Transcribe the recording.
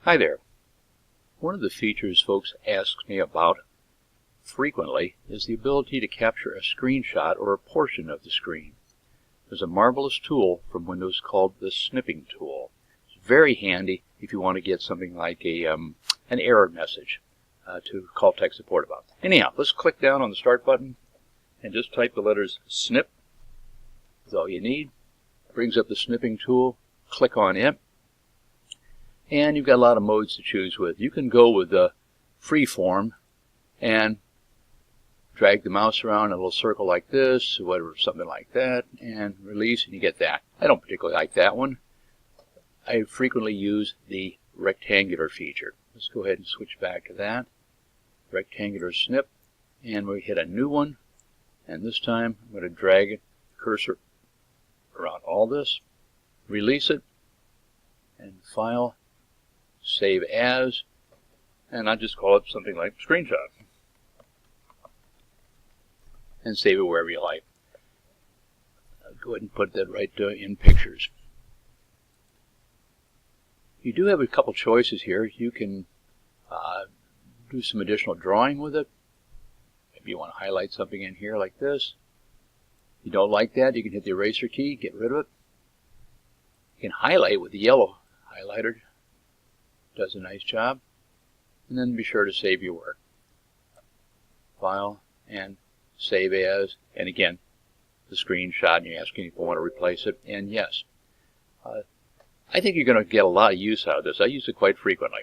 Hi there. One of the features folks ask me about frequently is the ability to capture a screenshot or a portion of the screen. There's a marvelous tool from Windows called the Snipping tool. It's very handy if you want to get something like an error message to call tech support about. Anyhow, let's click down on the Start button and just type the letters snip. That's all you need. Brings up the Snipping tool. Click on it. And you've got a lot of modes to choose with. You can go with the free form and drag the mouse around in a little circle like this, whatever, something like that, and release, and you get that. I don't particularly like that one. I frequently use the rectangular feature. Let's go ahead and switch back to that. Rectangular snip, and we hit a new one, and this time I'm going to drag the cursor around all this, release it, and File, Save As, and I'll just call it something like Screenshot. And save it wherever you like. I'll go ahead and put that right in Pictures. You do have a couple choices here. You can do some additional drawing with it. Maybe you want to highlight something in here like this. If you don't like that, you can hit the eraser key, get rid of it. You can highlight with the yellow highlighter. Does a nice job. And then be sure to save your work. File and Save As, and again, the screenshot, and you're asking if you want to replace it, and yes. I think you're going to get a lot of use out of this. I use it quite frequently.